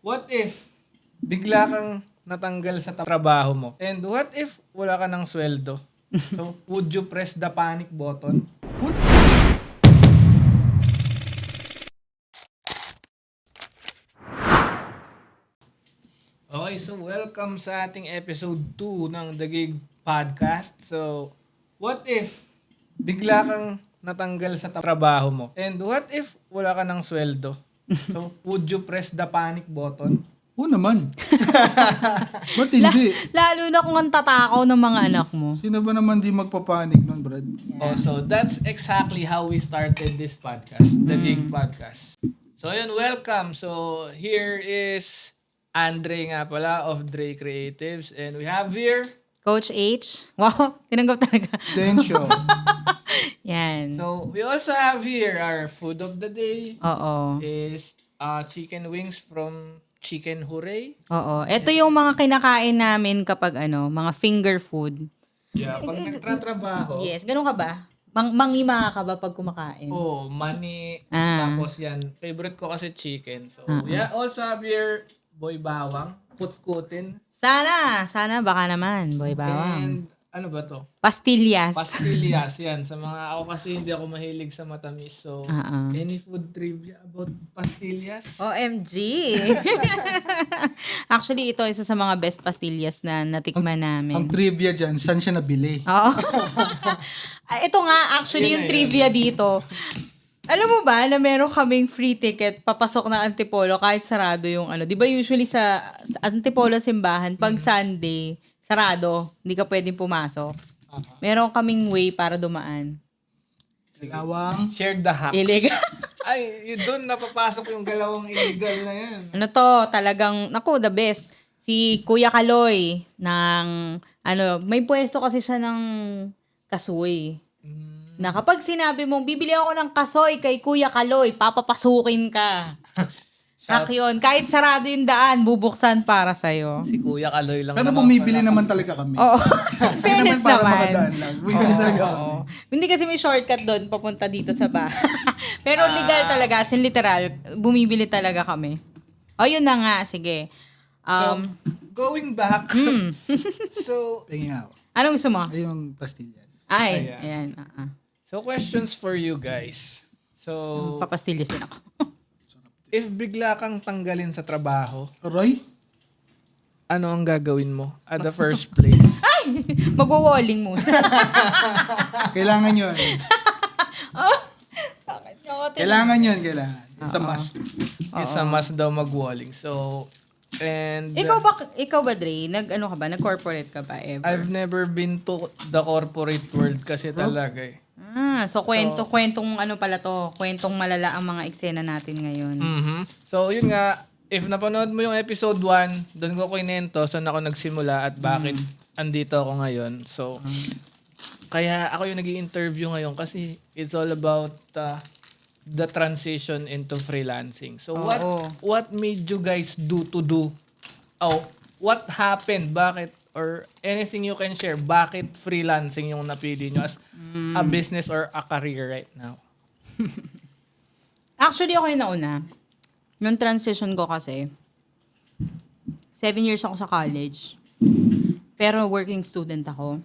What if bigla kang natanggal sa trabaho mo? And what if wala ka ng sweldo? So, would you press the panic button? Okay, so welcome sa ating episode 2 ng The Gig Podcast. So, what if bigla kang natanggal sa trabaho mo? And what if wala ka ng sweldo? So, would you press the panic button? Oo naman. Ba't hindi? Lalo na kung ang tatakaw ng mga anak mo. Sino ba naman di magpapanik nun, Brad? Oh, so that's exactly how we started this podcast, The Gig Podcast. So, ayun, welcome. So, here is Andre nga pala of Dre Creatives. And we have here... Coach H. Wow, tinanggap talaga. Tensyo. Yan. So, we also have here our food of the day Oo. is chicken wings from Chicken Hooray. Oo. Ito yung mga kinakain namin kapag mga finger food. Yeah, pag nagtratrabaho, Yes, ganun ka ba? Mangima ka ba pag kumakain? mani, Ah. tapos yan, favorite ko kasi chicken. So, yeah, also have here Boy Bawang, Kutkutin, Sana baka naman, boy bawang. and ano ba to? Pastillas. Pastillas, yan. Sa mga, ako kasi hindi ako mahilig sa matamis. So, Ah. any food trivia about pastillas? OMG! Actually, ito isa sa mga best pastillas na natikman namin. Ang trivia dyan, saan siya nabili? Oo. Ito nga, actually, Yun yung na, trivia dito. Alam mo ba na meron kaming free ticket papasok ng Antipolo kahit sarado yung Di ba usually sa Antipolo simbahan, pag Sunday, sarado, hindi ka pwedeng pumasok. Meron kaming way para dumaan. Galawang. Share the hacks. Illegal. Ay, yun doon napapasok yung galawang illegal na yan. Ano to, talagang, the best. Si Kuya Kaloy ng, may pwesto kasi siya ng kasoy. Na kapag sinabi mong, bibili ako ng kasoy kay Kuya Kaloy, papapasukin ka. Hak yun. Kahit sarado yung daan, bubuksan para sa'yo. Si Kuya Kaloy lang Pero naman bumibili pala. naman talaga kami. Oo. Hindi Fairness para naman. makadaan lang. Bumibili talaga kami. Oo. Hindi kasi may shortcut doon papunta dito sa bahay. Pero legal talaga, as in literal, bumibili talaga kami. O, yun na nga. Sige. So, going back. So, Tingin ako. Anong gusto mo? Ay, yung pastillas. Ay, Ayan. ayan. so questions for you guys. So, Papastillas din ako. if bigla kang tanggalin sa trabaho, Aray? ano ang gagawin mo at the first place? Ay! Magwo-walling muna. Kailangan yun. Bakit niyo ako Kailangan yun, kailangan. It's a must. It's a must daw mag-walling. So, and Ikaw ba, Dre? Nag-corporate ka ba ever? I've never been to the corporate world kasi talaga eh. So kwentong pala to? Kwentong malala ang mga eksena natin ngayon. So, yun nga, if napanood mo yung episode 1, doon ko kinento saan ako nagsimula at bakit andito ako ngayon. So, kaya ako yung nag-i-interview ngayon kasi it's all about the transition into freelancing. So, what made you guys do? What happened? Bakit? Or anything you can share, bakit freelancing yung napili nyo as a business or a career right now? Actually, ako yung nauna. Yung transition ko kasi, 7 years ako sa college. Pero working student ako.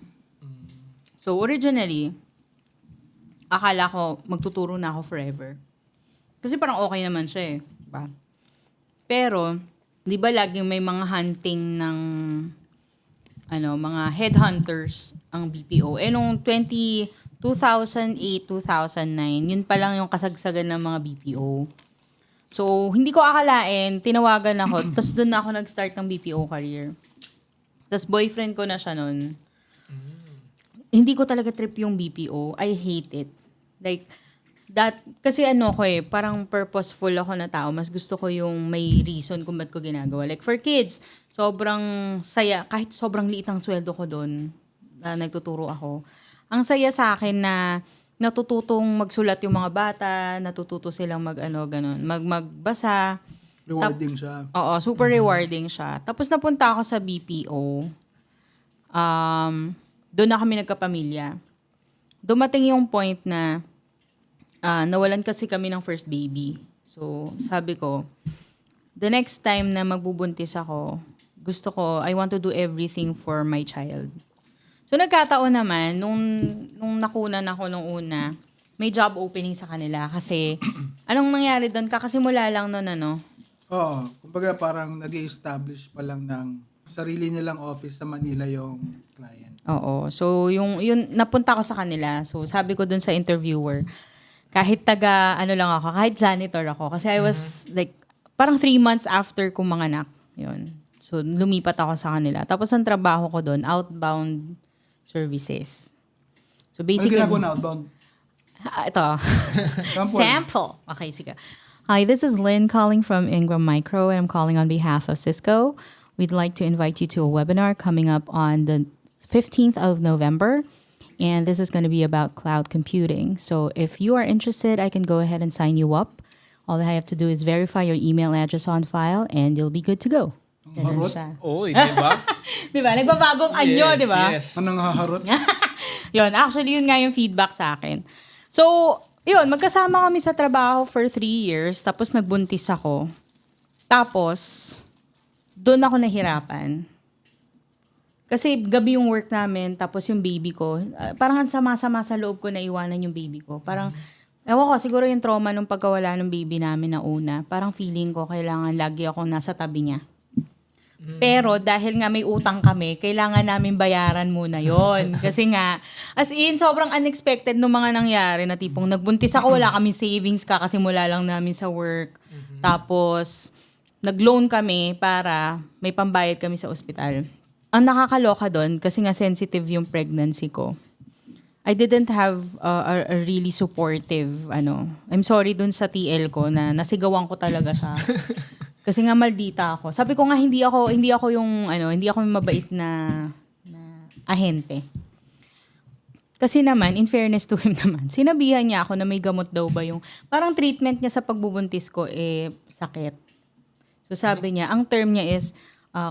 So, originally, akala ko magtuturo na ako forever. Kasi parang okay naman siya eh. Diba? Pero, di ba laging may mga hunting ng mga headhunters ang BPO. Nung 2008, 2009, yun pa lang yung kasagsagan ng mga BPO. So, hindi ko akalain, tinawagan ako, tapos doon na ako nag-start ng BPO career. Tapos boyfriend ko na siya nun. Hindi ko talaga trip yung BPO. I hate it. Like, kasi parang purposeful ako na tao. Mas gusto ko yung may reason kung ba't ko ginagawa. Like, for kids, sobrang saya. Kahit sobrang liit ang sweldo ko doon, nagtuturo ako. Ang saya sa akin na natututong magsulat yung mga bata, natututo silang magbasa. Rewarding siya. Oo, super rewarding siya. Tapos napunta ako sa BPO. Doon na kami nagkapamilya. Dumating yung point na nawalan kasi kami ng first baby. So, sabi ko, the next time na magbubuntis ako, gusto ko, I want to do everything for my child. So, nagkataon naman, nung nakunan ako nung una, may job opening sa kanila. Kasi, anong nangyari doon? Kakasimula lang noon, ano? Oo. Kumbaga parang nag-i-establish pa lang ng sarili nilang office sa Manila yung client. Oo. So, yun, napunta ko sa kanila. So, sabi ko dun sa interviewer, kahit kahit janitor ako. Kasi I was like, parang 3 months after kong manganak. Yun. So, lumipat ako sa kanila. Tapos, ang trabaho ko dun, outbound services. So, Ano basically, ginagawa na outbound? ito. Sample. Okay, sige. Hi, this is Lynn calling from Ingram Micro, and I'm calling on behalf of Cisco. We'd like to invite you to a webinar coming up on the 15th of November, and this is going to be about cloud computing. So if you are interested, I can go ahead and sign you up. All I have to do is verify your email address on file, and you'll be good to go. Ganun Harot? siya. Oy, di ba? Di ba? Nagbabagong anyo, di ba? Yes. Anong haharot? Yun, actually, yun nga yung feedback sa akin. So, yun, magkasama kami sa trabaho for 3 years, tapos nagbuntis ako. Tapos, doon ako nahirapan. Kasi gabi yung work namin, tapos yung baby ko, parang ang sama-sama sa loob ko na iwanan yung baby ko. Parang, ewan ko, siguro yung trauma nung pagkawala ng baby namin na una, parang feeling ko kailangan lagi akong nasa tabi niya. Pero dahil nga may utang kami, kailangan namin bayaran muna yon. Kasi nga, as in, sobrang unexpected nung mga nangyari na tipong nagbuntis ako, wala kaming savings kakasimula lang namin sa work. Tapos, nag-loan kami para may pambayad kami sa ospital. Ang nakakaloka doon, kasi nga sensitive yung pregnancy ko, I didn't have a really supportive, I'm sorry dun sa TL ko na nasigawan ko talaga siya. Kasi nga maldita ako. Sabi ko nga hindi ako yung mabait na ahente. Kasi naman, in fairness to him naman, sinabihan niya ako na may gamot daw ba yung parang treatment niya sa pagbubuntis ko sakit. So sabi niya, ang term niya is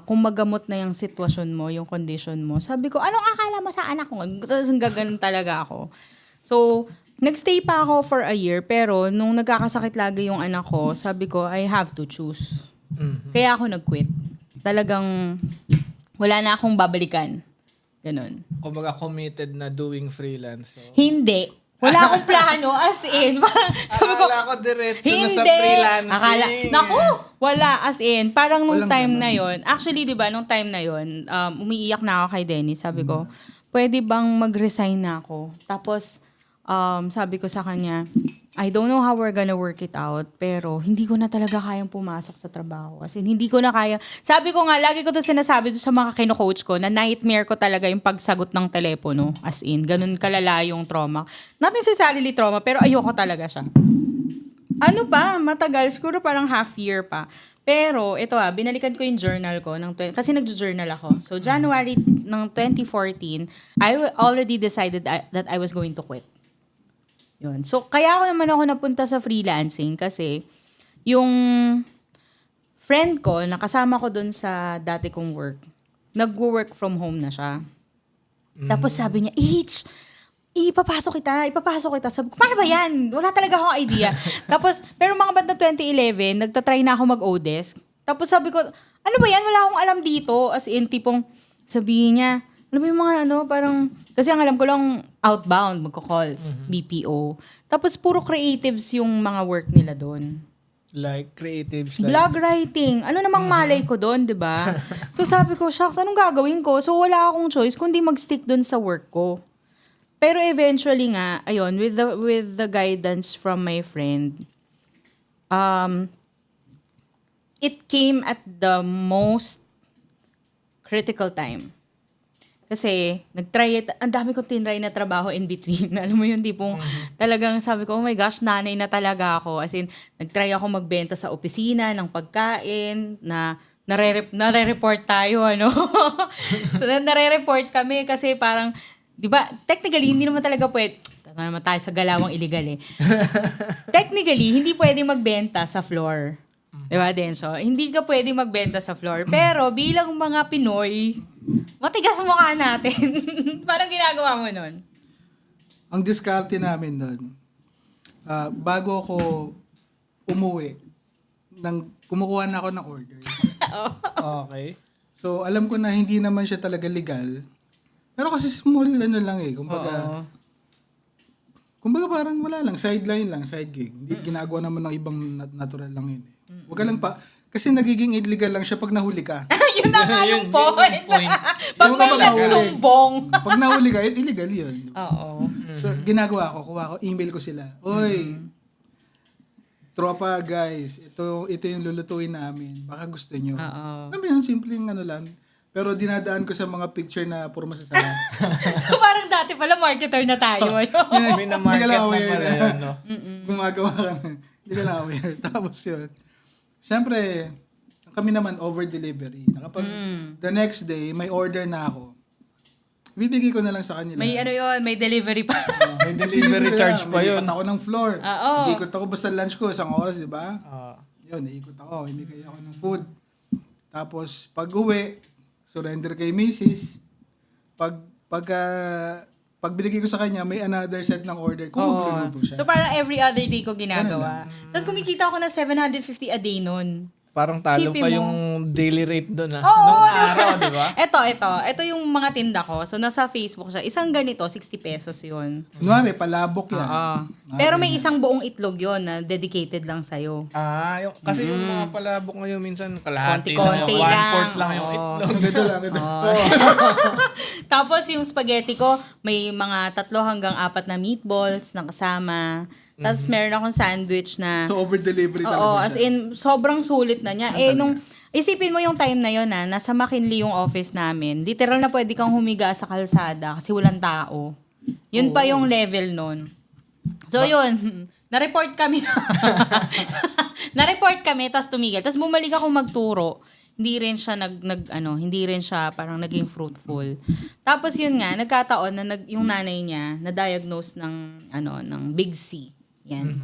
kung magamot na yung sitwasyon mo, yung condition mo. Sabi ko, anong akala mo sa anak ko? Tapos gaganon talaga ako. So, nagstay pa ako for a year, pero nung nagkakasakit lagi yung anak ko, sabi ko, I have to choose. Kaya ako nag-quit. Talagang wala na akong babalikan. Ganon. Kumbaga committed na doing freelance. So. Hindi. Wala akong plano, as in. Parang, sabi ko, Akala ko diretso na sa hindi. freelancing. Naku, wala, as in. Parang nung Walang time ganun. na yon, actually, di ba, nung time na yon, umiiyak na ako kay Dennis. Sabi ko, pwede bang mag-resign na ako? Tapos, sabi ko sa kanya, I don't know how we're gonna work it out, pero hindi ko na talaga kayang pumasok sa trabaho. Kasi hindi ko na kaya. Sabi ko nga, lagi ko to sinasabi sa mga kino-coach ko, na nightmare ko talaga yung pagsagot ng telepono. As in, ganun kalala yung trauma. Not necessarily trauma, pero ayoko talaga siya. Ano pa, matagal, siguro parang half year pa. Pero, ito binalikan ko yung journal ko, kasi nag-journal ako. So, January ng 2014, I already decided that I was going to quit. Yun. So, kaya ako napunta sa freelancing kasi yung friend ko, nakasama ko dun sa dati kong work, nag-work from home na siya. Tapos sabi niya, ipapasok kita. Sabi ko, paano ba yan? Wala talaga akong idea. Tapos, pero mga banda 2011, nagtatry na ako mag-odesk. Tapos sabi ko, ano ba yan? Wala akong alam dito. As in, tipong, sabihin niya, alam mo yung mga parang, kasi ang alam ko lang, outbound, magko-calls, BPO. Tapos, puro creatives yung mga work nila doon. Like creatives. Like, Blog writing. Ano namang malay ko doon, di ba? So, sabi ko, shucks, anong gagawin ko? So, wala akong choice kundi mag-stick doon sa work ko. Pero eventually nga, ayun, with the guidance from my friend, it came at the most critical time. Kasi, ang dami kong tinry na trabaho in between. Alam mo yun, tipong talagang sabi ko, oh my gosh, nanay na talaga ako. As in, nagtry ako magbenta sa opisina ng pagkain, na nare-report tayo, So, nare-report kami kasi parang, di ba, technically, hindi naman talaga pwede, naman tayo sa galawang illegal Technically, hindi pwede magbenta sa floor. Di ba, Denso? Hindi ka pwede magbenta sa floor. Pero bilang mga Pinoy, matigas mukha natin. Parang ginagawa mo nun? Ang diskarte namin doon, bago ako umuwi, kumukuha na ako ng orders. Okay. So, alam ko na hindi naman siya talaga legal. Pero kasi small ano lang eh. Kumbaga parang wala lang. Sideline lang, side gig. Hindi ginagawa naman ng ibang natural lang yun eh. Huwag ka lang pa. Kasi nagiging illegal lang siya pag nahuli ka. Yun na nga yung point. Pag So, may kapag nagsumbong. Pag nahuli ka, illegal yun. Oo. So, ginagawa ko, kuha ko, email ko sila. Oy, tropa guys, ito yung lulutuin namin. Baka gusto nyo. Oo. Alam mo yun, simpleng ano lang. Pero dinadaan ko sa mga picture na puro masasarap. So parang dati pala marketer na tayo. May na-market na pala yun, no? Gumagawa ka na. Hindi ka na aware. Tapos yun. Siyempre, kami naman over-delivery. Kapag the next day, may order na ako, bibigay ko na lang sa kanila. May ano yun, may delivery pa. May delivery charge pa yun. Iikot ako ng floor. Oo. Iikot ako basta lunch ko, 1 oras, di ba? Ah. Yun, iikot ako. Ibigay ako ng food. Tapos, pag uwi, surrender kay Mrs. Pag binigay ko sa kanya, may another set ng order kung magluluto siya. So parang every other day ko ginagawa. Tapos kumikita ako ng 750 a day nun. Parang talo Sipin pa mo. yung daily rate doon Oo, nung araw, di ba? Ito yung mga tinda ko. So nasa Facebook siya. Isang ganito, 60 pesos yun. Kunwari, palabok yan. Oo. Pero may isang buong itlog yun na dedicated lang sa'yo. Kasi yung mga palabok ngayon minsan kalahati Konti-konti lang, lang. 1/4 lang yung Oo. itlog. Ganito lang, ganito. Tapos yung spaghetti ko, may mga 3 hanggang 4 na meatballs na kasama. Tapos meron akong sandwich na... So, over-delivery talaga Oo, siya. as in, sobrang sulit na niya. Isipin mo yung time na yun nasa McKinley yung office namin. Literal na pwede kang humiga sa kalsada kasi walang tao. Yun pa yung level nun. So yun, na-report kami. Na-report kami, tapos tumigil. Tapos bumalik ako magturo. Hindi rin siya hindi rin siya parang naging fruitful. Tapos yun nga, nagkataon na yung nanay niya na-diagnose ng Big C. Yan.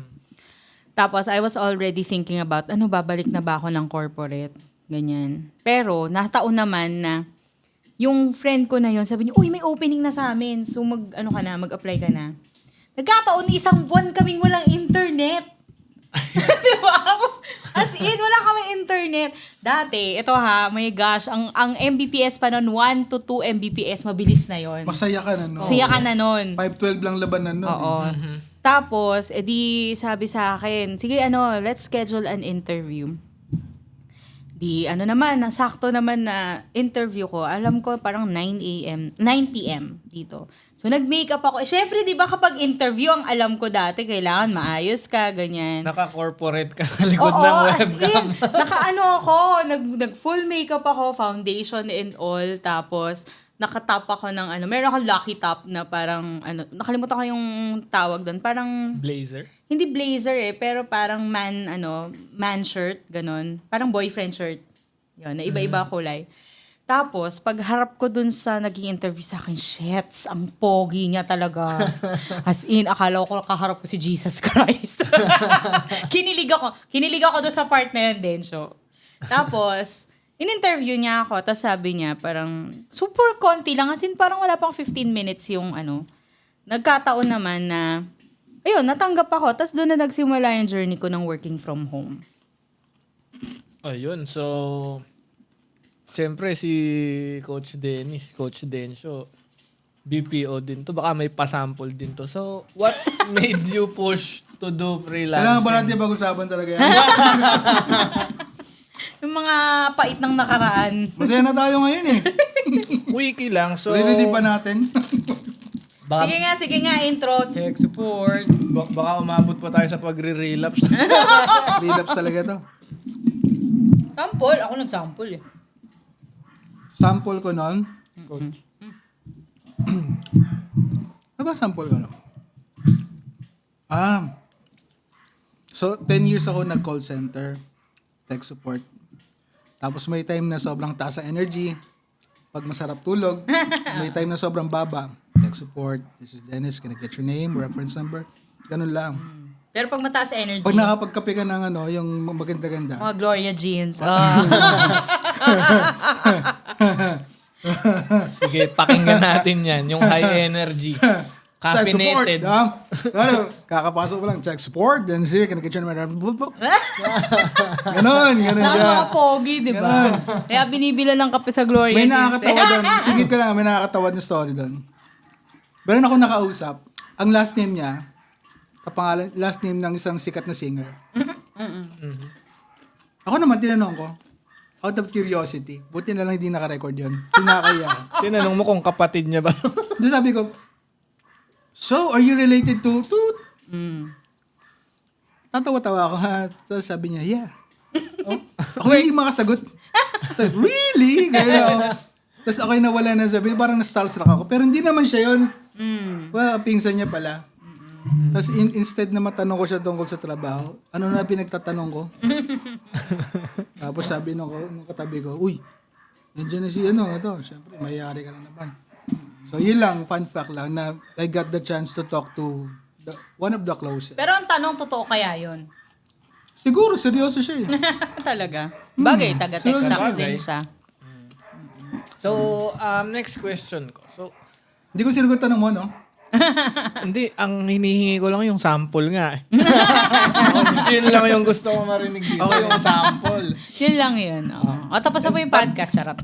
Tapos I was already thinking about babalik na ba ako ng corporate? Ganyan. Pero nataon naman na yung friend ko na yun, sabi niya, uy, may opening na sa amin. So mag-apply ka na. Nagkataon, 1 buwan kaming walang internet. Di ba? As in, wala kami internet. Dati, ito my gosh, ang Mbps pa nun, 1 to 2 Mbps, mabilis na yon. Masaya ka na, no? Masaya ka na nun. 512 lang labanan, no? Oo. Tapos, edi sabi sa akin, sige let's schedule an interview. Di sakto naman na interview ko. Alam ko parang 9 p.m. dito. So nag-makeup ako. Syempre, 'di ba kapag interview, ang alam ko dati kailangan maayos ka, ganyan. Naka-corporate ka sa likod ng Oo, as webcam. in, ako, nag-full makeup ako, foundation and all, tapos nakatap ako ng meron akong lucky top na parang nakalimutan ko yung tawag doon, parang Blazer? hindi blazer pero parang man shirt, ganun. Parang boyfriend shirt. Yun, na iba-iba kulay. Tapos, pag harap ko dun sa naging interview sa akin, shits, ang pogi niya talaga. As in, akala ko kaharap ko si Jesus Christ. Kinilig ako dun sa part na yun, Densyo. Tapos, in-interview niya ako, tapos sabi niya, parang, super konti lang. As in, parang wala pang 15 minutes yung Nagkataon naman na, ayun, natanggap ako. Tapos doon na nagsimula yung journey ko ng working from home. Ayun, so siyempre si Coach Dennis, Coach Densyo, BPO din to. Baka may pasample din to. So, what made you push to do freelancing? Kailangan ba natin pag-usapan talaga yan? Yung mga pait ng nakaraan. Masaya na tayo ngayon eh. Wiki lang. So, Rinili pa natin. baka, Sige nga, intro. Tech support. baka umabot pa tayo sa pagre-relapse. Relapse talaga to. Sample? Ako nag-sample eh. Sample ko nun. Coach. Ano ba sample ko nun? So, 10 years ako nag-call center. Tech support. Tapos may time na sobrang taas sa energy. Pag masarap tulog. May time na sobrang baba. Tech support. This is Dennis. Can I get your name? Reference number? Ganun lang. Pero pag mataas energy, Pag nakapagkape ka ng yung maganda-ganda. mga Gloria Jeans. Sige, pakinggan natin yan. Yung high energy. Caffeinated. Kakapasok ko lang, check support, then sir, can I get you my Ganon siya. Nakaka-pogi, di ba? Kaya binibila ng kape sa Gloria. May Jeans. nakakatawa doon. Sigit ko lang, may nakakatawa na story doon. Meron ako nakausap, ang last name niya, kapangalan, last name ng isang sikat na singer. Ako naman, tinanong ko, out of curiosity, buti na lang hindi naka-record yun. Tinakaya. Tinanong mo kung kapatid niya ba? Doon sabi ko, so, are you related to Toot? Tatawa-tawa ako, ha? Tapos sabi niya, yeah. Ako hindi makasagot. Sabi, really? Gaya. Tapos ako'y nawala na sabi, parang na-starstruck ako. Pero hindi naman siya yun. Well, pinsan niya pala. Tapos instead na matanong ko siya tungkol sa trabaho, ano na pinagtatanong ko? Tapos sabi nung katabi ko, uy, nandiyan na si ito. Siyempre, mayayari ka na naman. So, yun lang, fun fact lang, na I got the chance to talk to one of the closest. Pero ang tanong, totoo kaya yun? Siguro, seryoso siya eh. Talaga. Bagay, taga-Texas Bagay. din siya. So, next question ko. So, Hindi ko sinagot tanong mo, no? hindi, ang hinihingi ko lang yung sample nga. Yun lang yung gusto ko marinig dito, yung sample. Yun lang yun. O, tapos na po yung podcast, charot.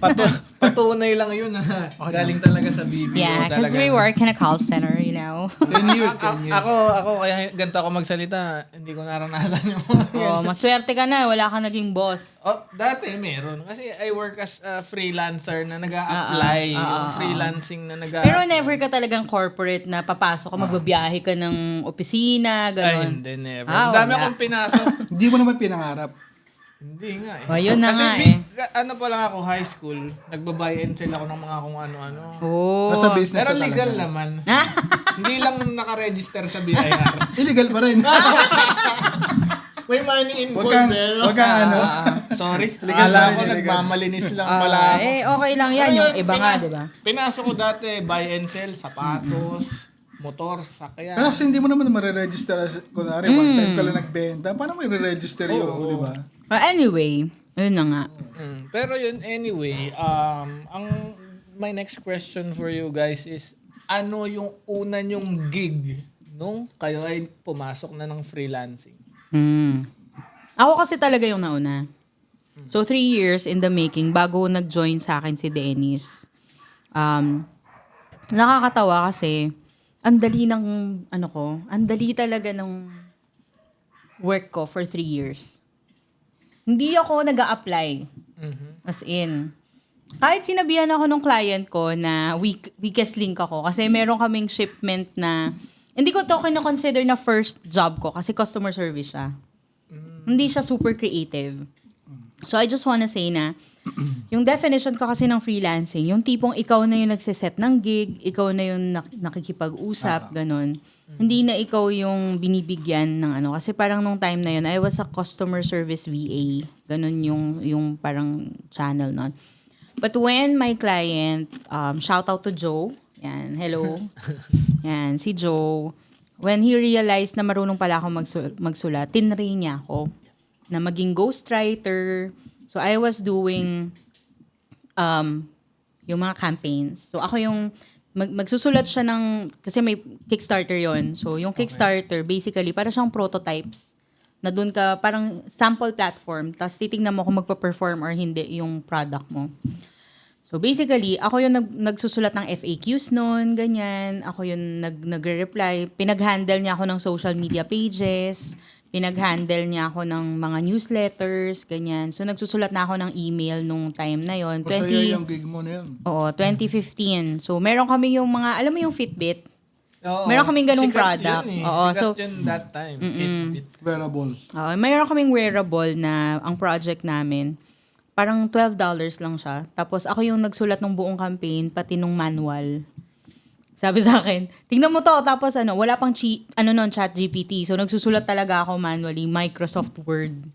Patunay lang yun. Galing talaga sa BPO. Yeah, because we work in a call center, you know. 10 years, 10 years. Ako, kaya ganito ako magsalita, hindi ko naranasan yung mga yan. Oh, maswerte ka na, wala kang naging boss. Oh, dati meron. Kasi I work as a freelancer na nag-a-apply. Yung freelancing na Pero never ka talagang corporate na papasok ka, magbabiyahe ka ng opisina, Ay, gano'n. hindi, never. Ah, Ang dami wala. akong pinasok. Hindi mo naman pinangarap. Hindi nga eh. Oh, yun na Kasi nga ano pa lang ako, high school, nagbabuy and sell ako ng mga kung ano-ano. Oh. Nasa business Pero na legal talaga. naman. Hindi lang nakaregister sa BIR. Illegal pa rin. May money involved. Wag kang- pero, wag kang ano. Sorry. Legal Akala pa rin, ko illegal. nagmamalinis lang pala ako. Okay lang yan. Yung iba nga, di ba? Pinasok ko dati, buy and sell, sapatos, motor, sasakyan. Pero kasi hindi mo naman mariregister as, kunwari, one time ka lang nagbenta, paano may re-register yun, di ba? Anyway, yun na nga. Pero yun, anyway, my next question for you guys is, ano yung una nyong gig nung kayo ay pumasok na ng freelancing? Ako kasi talaga yung nauna. So, 3 years in the making bago nag-join sa akin si Dennis. Nakakatawa kasi ang dali ng, ang dali talaga ng work ko for 3 years. Hindi ako nag-a-apply. As in, kahit sinabihan ako ng client ko na weakest link ako kasi meron kaming shipment na hindi ko to kino-consider na first job ko kasi customer service siya. Hindi siya super creative. So I just wanna say na yung definition ko kasi ng freelancing, yung tipong ikaw na yung nagsiset ng gig, ikaw na yung nakikipag-usap, ganun. Hindi na ikaw yung binibigyan ng ano. Kasi parang nung time na yun, I was a customer service VA. Ganun yung parang channel nun. But when my client, shout out to Joe, yan, hello. Yan, si Joe, when he realized na marunong pala ako magsulat, tinrain niya ako na maging ghostwriter. So, I was doing yung mga campaigns. So, ako yung magsusulat siya ng, kasi may Kickstarter yon. So, yung Kickstarter, basically, para siyang prototypes na doon ka, parang sample platform, tapos titignan mo kung magpa-perform or hindi yung product mo. So basically, ako yung nagsusulat ng FAQs noon, ganyan. Ako yung nagre-reply. Pinag-handle niya ako ng social media pages. Pinag-handle niya ako ng mga newsletters, ganyan. So nagsusulat na ako ng email nung time na yon. Masaya yung gig mo na yun. Oo, 2015. So meron kami yung mga, alam mo yung Fitbit? Oo, Meron kaming ganung sikat product. Yun, eh. Oo, sikat so- yun that time. Fitbit. Wearable. Mayroon kaming wearable na ang project namin. Parang $12 lang siya. Tapos ako yung nagsulat ng buong campaign, pati nung manual. Sabi sa akin, tingnan mo to. Tapos wala pang chat GPT. So nagsusulat talaga ako manually, Microsoft Word.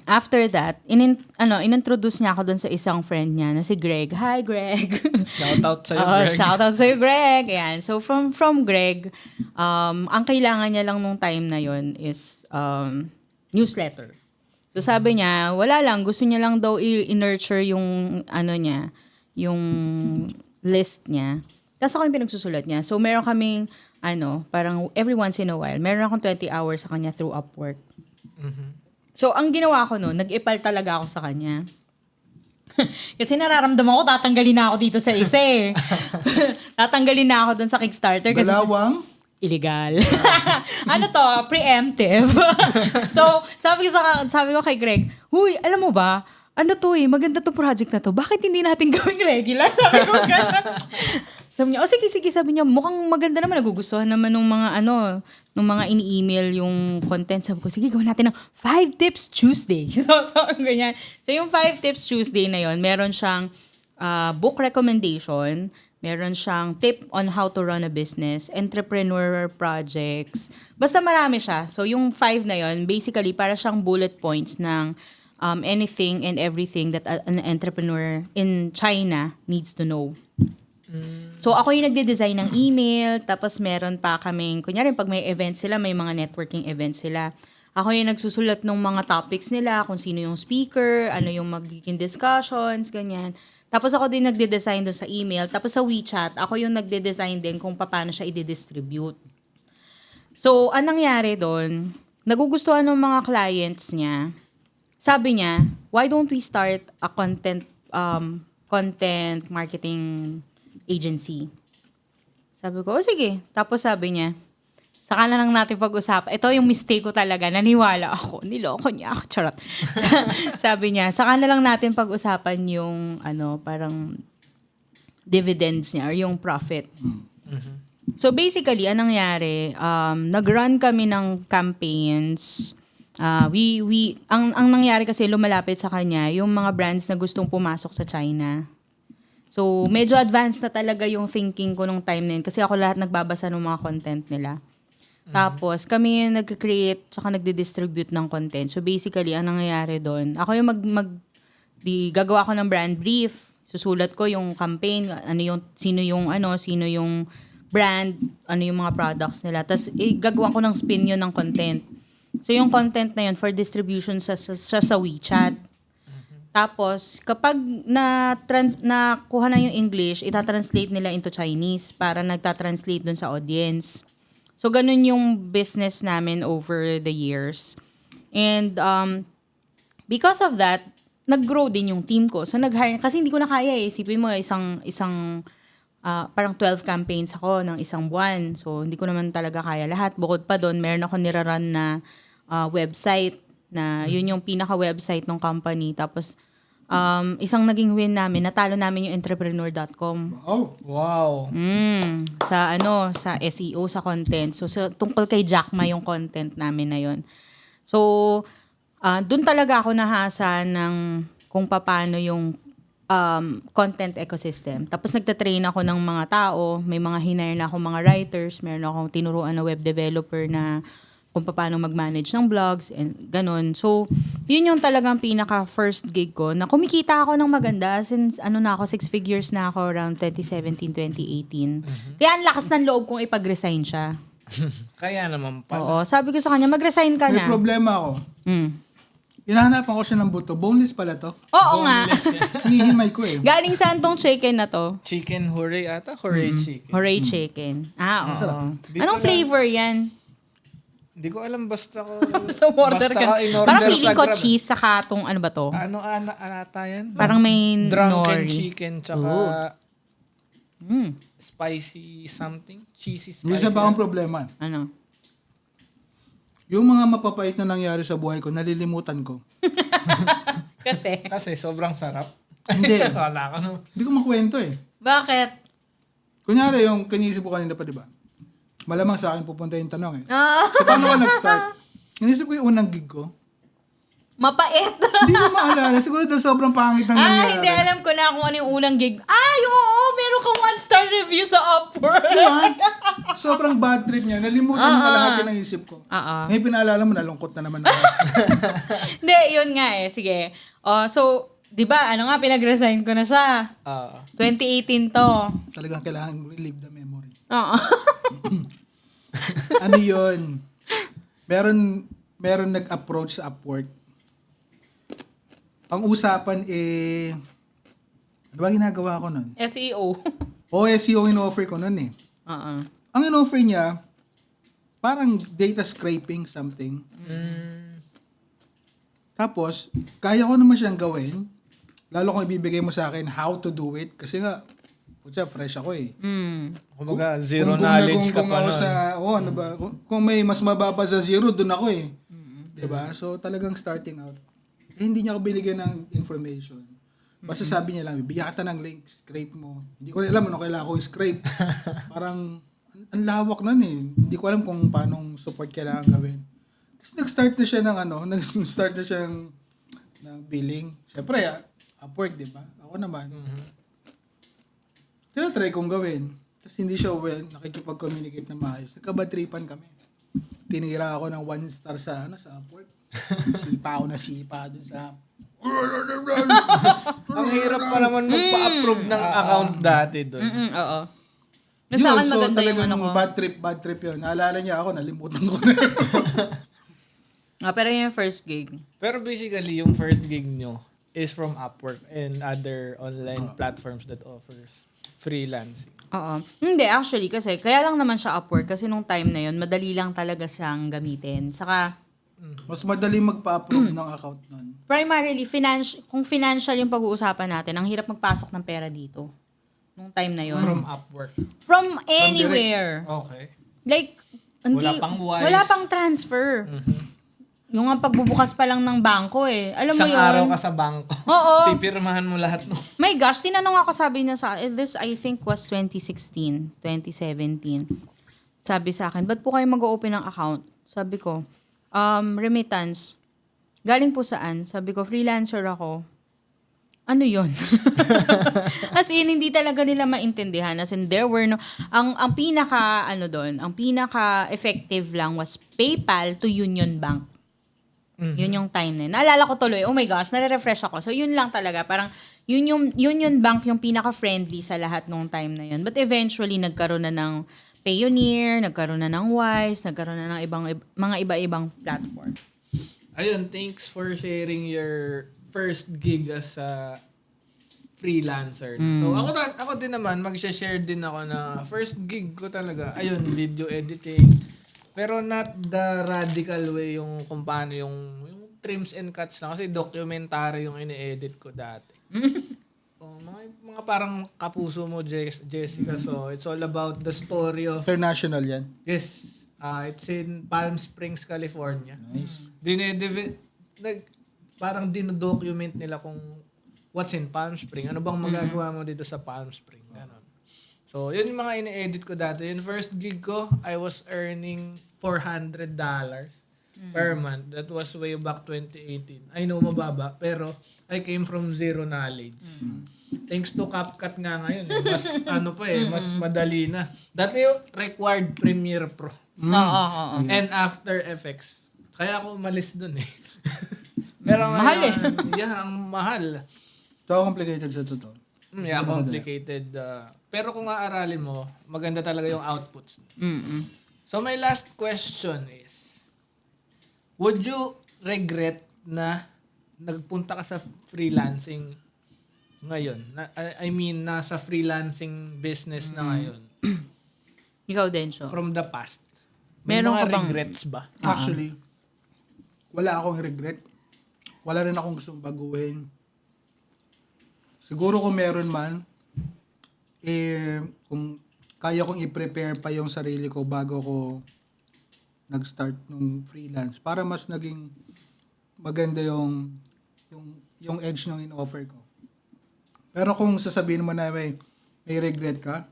After that, inintroduce niya ako dun sa isang friend niya na si Greg. Hi, Greg. Shout out sa'yo, Oo, Greg. shout out sa'yo, Greg. Ayan. So, from Greg, ang kailangan niya lang nung time na yon is newsletter. So, sabi niya, wala lang. Gusto niya lang daw i-nurture yung, yung list niya. Tapos ako yung pinagsusulat niya. So, meron kaming, parang every once in a while, meron akong 20 hours sa kanya through Upwork. So, ang ginawa ko noon, nag-ipal talaga ako sa kanya. Kasi nararamdaman ko, tatanggalin na ako dito sa isa eh. Tatanggalin na ako dun sa Kickstarter. Kasi Dalawang? illegal. Ano to? Preemptive. So, sabi ko kay Greg, huy, alam mo ba, ano to maganda to project na to. Bakit hindi natin gawing regular? Sabi ko gano'n. Sabi niya, sige. Sabi niya, mukhang maganda naman. Nagugustuhan naman nung mga nung mga ini-email yung content. Sabi ko, sige, gawin natin ng 5 Tips Tuesday. So ganyan. So, yung 5 Tips Tuesday na yon, meron siyang book recommendation, meron siyang tip on how to run a business, entrepreneur projects. Basta marami siya. So, yung 5 na yon, basically, para siyang bullet points ng anything and everything that an entrepreneur in China needs to know. So, ako yung nagde-design ng email, tapos meron pa kaming, kunyari, pag may event sila, may mga networking event sila. Ako yung nagsusulat ng mga topics nila, kung sino yung speaker, ano yung magiging discussions, ganyan. Tapos ako din nagde-design doon sa email. Tapos sa WeChat, ako yung nagde-design din kung paano siya i-distribute. So, anong nangyari doon, nagugustuhan ng mga clients niya. Sabi niya, why don't we start a content marketing agency? Sabi ko, sige. Tapos sabi niya, saka na lang natin pag-usapan. Ito yung mistake ko talaga. Naniwala ako. Niloko niya ako. Charot. Sabi niya, saka na lang natin pag-usapan yung parang dividends niya or yung profit. So basically, anong nangyari, nag-run kami ng campaigns. Ang nangyari kasi lumalapit sa kanya yung mga brands na gustong pumasok sa China. So, medyo advanced na talaga yung thinking ko nung time na yun. Kasi ako lahat nagbabasa ng mga content nila. Tapos, kami yung nag-create tsaka nagdi-distribute ng content. So, basically, ang nangyayari doon, ako yung gagawa ko ng brand brief. Susulat ko yung campaign, sino yung brand, ano yung mga products nila. Tapos, gagawa ko ng spin yun ng content. So, yung content na yun for distribution sa WeChat. Tapos, kapag nakuha na yung English, itatranslate nila into Chinese para nagtatranslate dun sa audience. So, ganun yung business namin over the years. And because of that, nag-grow din yung team ko. So, nag-hire, kasi hindi ko na kaya eh. Isipin mo, parang 12 campaigns ako ng isang buwan. So, hindi ko naman talaga kaya lahat. Bukod pa doon, meron ako nirarun na website na yun yung pinaka-website ng company. Tapos, isang naging win namin, natalo namin yung entrepreneur.com. Oh. Wow. Sa SEO, sa content. So, tungkol kay Jack Ma yung content namin na yun. So, dun talaga ako nahasa ng kung paano yung content ecosystem. Tapos nagtatrain ako ng mga tao, may mga hinire na ako mga writers, meron akong tinuruan na web developer na kung paano mag-manage ng blogs and ganun. So, yun yung talagang pinaka-first gig ko na kumikita ako ng maganda since 6 figures na ako around 2017, 2018. Kaya ang lakas ng loob kong ipag-resign siya. Kaya naman pala. Oo, sabi ko sa kanya, mag-resign ka May na. problema ako. Hinahanapan ko siya ng buto. Boneless pala to. Oo nga. Hinihimay ko eh. Galing saan tong chicken na to? Chicken hooray ata? Hooray chicken. Hooray chicken. Oo. Dito Anong lang. flavor yan? Hindi ko alam, basta ko... So, order ka. in-order Parang sa feeling ko Grab. cheese saka tong ano ba to? Ano ata yan? Parang may Drunken nori. chicken tsaka spicy something. Cheesy spicy. May isa pa akong problema. Ano? Yung mga mapapait na nangyari sa buhay ko, nalilimutan ko. Kasi? Kasi sobrang sarap. Hindi. Wala ka no. Hindi ko makwento eh. Bakit? Kunyari, yung kiniisip ko kanina pa, di ba? Malamang sa akin pupunta yung tanong eh. Ah, So, paano ka nag-start? Inisip ko yung unang gig ko. mapait. Hindi ko maalala. Siguro doon sobrang pangit ng nangyari. Hindi alam ko na kung ano yung unang gig. Ay, oo, meron kang 1-star review sa Upwork. Di ba? Sobrang bad trip niya. Nalimutan ng kalahati ng isip ko. Ngayon pinaalala mo, nalungkot na naman ako. Hindi, yun nga eh. Sige. So, di ba, pinag-resign ko na siya. 2018 to. Talagang kailangan relive the memory. Oo. Ano yun? Meron nag-approach sa Upwork. Ang usapan ano ba ginagawa ko nun? SEO. OSEO in-offer ko nun eh. Oo. Ang in-offer niya, parang data scraping something. Tapos, kaya ko naman siyang gawin. Lalo kung ibibigay mo sa akin how to do it. Kasi nga, putya, fresh ako eh. Kumbaga, zero knowledge ka pa ako nun. sa, ano ba, kung may mas mababa sa zero, doon ako eh. Diba? So, talagang starting out. Eh, hindi niya ako binigyan ng information. Basta sabi niya lang, bigyan kita ng link, scrape mo. Hindi ko rin alam ano kailangan ko i-scrape. Parang, ang lawak nun eh. Hindi ko alam kung paano support kailangan gawin. Tapos nag-start na siya ng nag-start na siya ng billing. Siyempre, Upwork, di ba? Ako naman. Tinatry kong gawin. Tapos hindi siya nakikipag-communicate na maayos. Nagkabadtripan kami. Tinira ako ng 1 star sa Upwork. Sipa ako na sipa dun sa... Ang hirap pa naman magpa-approve ng account dati doon. Oo. Yun, Sa akin so maganda yung talagang ano ko. bad trip yun. Naalala niya ako, nalimutan ko na. Pero yun yung first gig. Pero basically, yung first gig nyo is from Upwork and other online platforms that offers freelancing. Oo. Hindi, actually, kasi kaya lang naman siya Upwork kasi nung time na yun, madali lang talaga siyang gamitin. Saka, Mas madali magpa-approve ng account nun. primarily, kung financial yung pag-uusapan natin, ang hirap magpasok ng pera dito. Nung time na yun. From Upwork. From anywhere. Okay. Like, hindi, Wala pang Wise. wala pang transfer. Yung ang pagbubukas pa lang ng bangko eh. Alam mo Isang yun? araw ka sa bangko. Oo. Pipirmahan mo lahat no. My gosh, tinanong ako, sabi niya sa this I think was 2016, 2017. Sabi sa akin, ba't po kayo mag-open ng account? Sabi ko, remittance. Galing po saan? Sabi ko, freelancer ako. Ano yun? As in, hindi talaga nila maintindihan. As in, there were no... Ang pinaka, ang pinaka-effective lang was PayPal to Union Bank. Yun yung time na yun. Naalala ko tuloy, oh my gosh, nare-refresh ako. So, yun lang talaga. Parang, Union Bank yung pinaka-friendly sa lahat nung time na yun. But eventually, nagkaroon na ng Payoneer, nagkaroon na ng Wise, nagkaroon na ng mga iba-ibang platform. Ayun, thanks for sharing your first gig as a freelancer. So, ako din naman, mag-share din ako na first gig ko talaga. Ayun, video editing. Pero not the radical way yung kung paano yung trims and cuts lang. Kasi documentary yung ini-edit ko dati. Mga parang kapuso mo, Jessica. So, it's all about the story of... International yan. Yes. It's in Palm Springs, California. Nice. Parang dinodocument nila kung what's in Palm Springs. Ano bang magagawa mo dito sa Palm Springs. Ganon. So, yun yung mga ini-edit ko dati. Yung first gig ko, I was earning $400 per month. That was way back 2018. I know mababa, pero I came from zero knowledge. Thanks to CapCut nga ngayon. Mas mas madali na. Dati yung required Premiere Pro. Oo. And After Effects. Kaya ako umalis dun eh. Pero Mahal ngayon, ang mahal. So, complicated sa totoo. Yeah, complicated. Pero kung aaralin mo, maganda talaga yung outputs. So my last question is, would you regret na nagpunta ka sa freelancing ngayon? Nasa freelancing business na ngayon. Ikaw din, Sho. From the past. May Meron mga ka bang- regrets ba? Actually, wala akong regret. Wala rin akong gustong baguhin. Siguro kung meron man, kung kaya kong i-prepare pa yung sarili ko bago ko nag-start nung freelance para mas naging maganda yung edge ng in-offer ko. Pero kung sasabihin mo na may regret ka,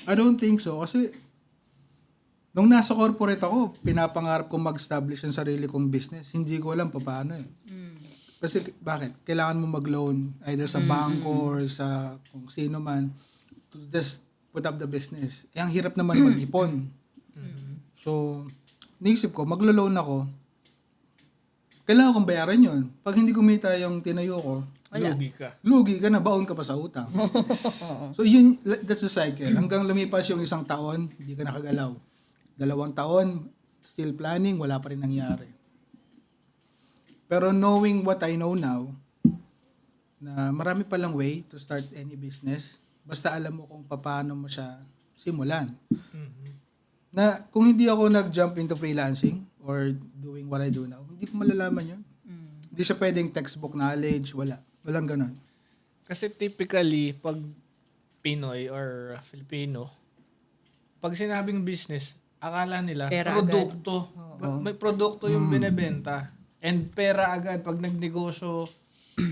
I don't think so. Kasi nung nasa corporate ako, pinapangarap kong mag-establish ang sarili kong business. Hindi ko alam paano eh. Kasi bakit? Kailangan mo mag-loan either sa bangko or sa kung sino man to just put up the business. Eh, ang hirap naman mag-ipon. So, naisip ko, maglo-loan ako. Kailangan kong bayaran yun. Pag hindi kumita yung tinayo ko, lugi ka na, baon ka pa sa utang. So, that's the cycle. Hanggang lumipas yung 1 taon, hindi ka nakagalaw. 2 taon, still planning, wala pa rin nangyari. Pero knowing what I know now, na marami palang way to start any business, Basta alam mo kung paano mo siya simulan. Mhm. Na kung hindi ako nag-jump into freelancing or doing what I do now, hindi ko malalaman yun. Hindi siya pwedeng textbook knowledge, wala. Walang ganun. Kasi typically, pag Pinoy or Filipino, pag sinabing business, akala nila Pera produkto. Oo. May produkto yung binebenta. And pera agad. Pag nagnegosyo,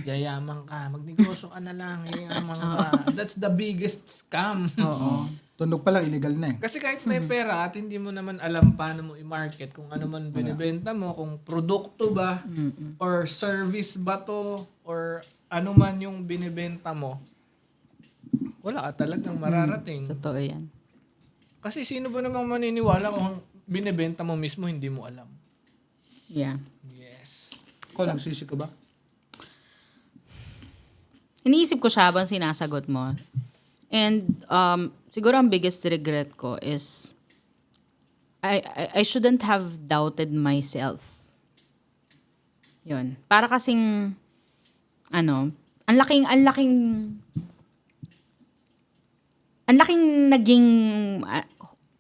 yayaman ka. Magnegosyo ka na lang, yayaman ka. That's the biggest scam. Oo. Tunog pa lang, illegal na eh. Kasi kahit may pera at hindi mo naman alam paano mo i-market, kung ano man binibenta mo, kung produkto ba, or service ba to, or ano man yung binibenta mo, wala ka talagang mararating. Totoo yan. Kasi sino ba namang maniniwala kung ang binibenta mo mismo hindi mo alam? Yeah. Yes. Ikaw, nagsisi ka ba? Iniisip ko siya habang sinasagot mo. And siguro ang biggest regret ko is I shouldn't have doubted myself. Yun. Para kasing ang laking naging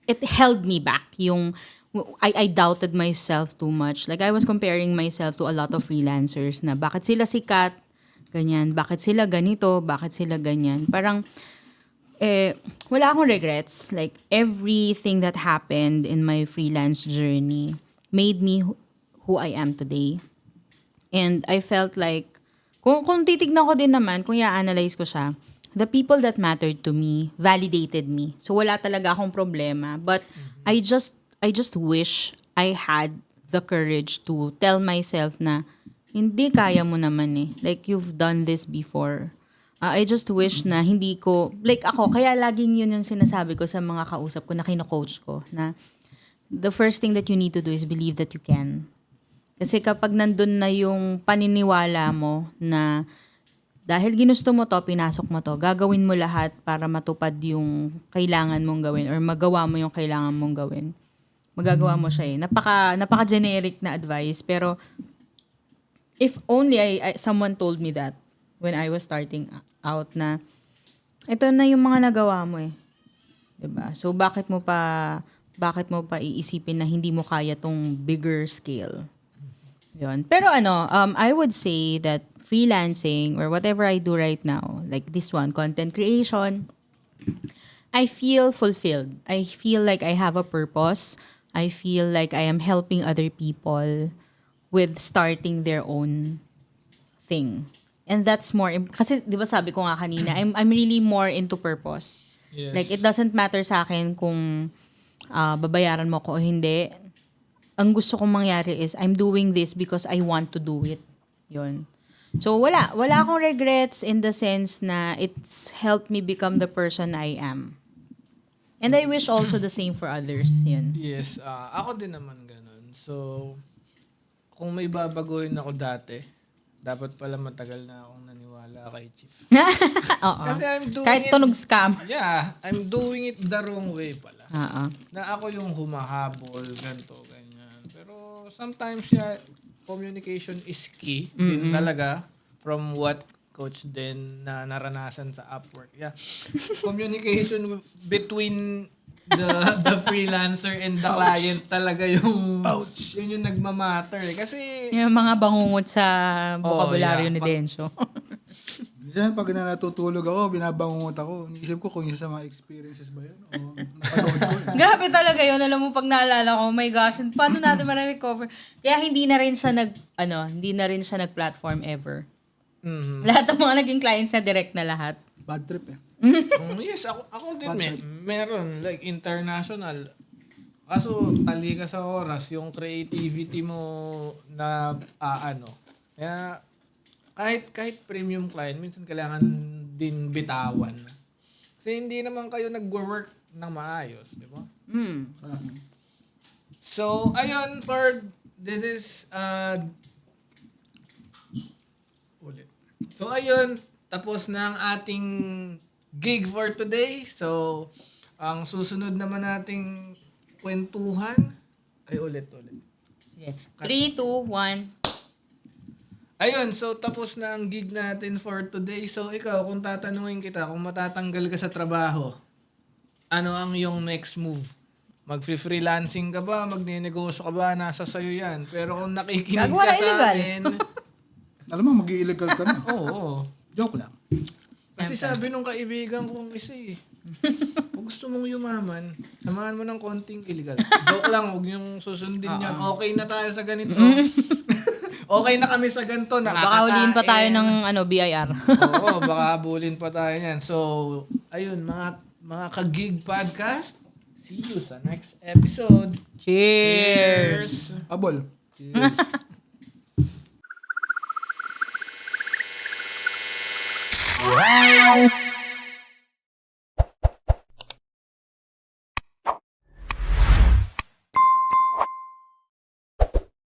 it held me back yung I doubted myself too much. Like I was comparing myself to a lot of freelancers na bakit sila sikat, ganyan, bakit sila ganito, bakit sila ganyan. Parang wala akong regrets. Like, everything that happened in my freelance journey made me who I am today. And I felt like, kung titignan ko din naman, kung i-analyze ko siya, the people that mattered to me validated me. So, wala talaga akong problema. But, I just wish I had the courage to tell myself na, hindi kaya mo naman eh. Like, you've done this before. I just wish na hindi ko, like ako, kaya laging yun yung sinasabi ko sa mga kausap ko na kino-coach ko, na the first thing that you need to do is believe that you can. Kasi kapag nandun na yung paniniwala mo na dahil ginusto mo to, pinasok mo to, gagawin mo lahat para matupad yung kailangan mong gawin or magawa mo yung kailangan mong gawin. Magagawa mo siya eh. Napaka-generic na advice, pero if only someone told me that when I was starting out na ito na yung mga nagawa mo eh. 'Di ba? So bakit mo pa iisipin na hindi mo kaya tong bigger scale? 'Yon. Pero I would say that freelancing or whatever I do right now, like this one, content creation, I feel fulfilled. I feel like I have a purpose. I feel like I am helping other people with starting their own thing. And that's more, kasi di ba sabi ko nga kanina, I'm really more into purpose. Yes. Like, it doesn't matter sa akin kung babayaran mo ko o hindi. Ang gusto kong mangyari is, I'm doing this because I want to do it. Yun. So, wala akong regrets in the sense na it's helped me become the person I am. And I wish also the same for others. Yun. Yes, ako din naman ganun. So, kung may babaguhin ako dati, dapat pala matagal na akong naniwala kay Chief. Oo. Kasi I'm doing Kahit it, tunog scam. yeah, I'm doing it the wrong way pala. Oo. Na ako yung humahabol, ganito, ganyan. Pero sometimes, yeah, communication is key din talaga from what Coach Den na naranasan sa Upwork. Yeah. Communication between the freelancer and the client talaga yung yun yung nagmamatter eh. Kasi Yung mga bangungot sa bokabularyo yeah. ni Densyo. Minsan, pag natutulog ako, binabangungot ako. Iniisip ko kung isa sa mga experiences ba yun o napanood ko. Grabe talaga yun. Alam mo, pag naalala ko, oh my gosh, paano natin ma-recover? Kaya hindi na rin siya nag-platform ever. mhm. Lahat ng mga naging clients na direct na lahat. Bad trip eh. Yes, ako din meron like international. Kaso tali ka sa oras yung creativity mo na Kaya kahit premium client minsan kailangan din bitawan. Kasi hindi naman kayo nagwo-work ng maayos, di ba? So, ayun this is ulit. So, ayun, tapos na ang ating gig for today. So, ang susunod naman nating kwentuhan ay ulit. Sige. 3, 2, 1. Ayun, so tapos na ang gig natin for today. So ikaw, kung tatanungin kita, kung matatanggal ka sa trabaho, ano ang yung next move? Mag-freelancing ka ba? Magninegosyo ka ba? Nasa sayo yan. Pero kung nakikinig Gagawa ka na sa illegal. amin, Alam mo, mag-i-illegal ka na. oo. Joke lang. Kasi sabi nung kaibigan kong isa kung gusto mong yumaman, samahan mo ng konting illegal. Joke lang, huwag yung susundin yan. Okay na tayo sa ganito. Okay na kami sa ganito. Baka huliin pa tayo nakakakain. ng BIR. Oo, baka habulin pa tayo niyan. So, ayun, mga ka-gig podcast. See you sa next episode. Cheers! Abol. Cheers!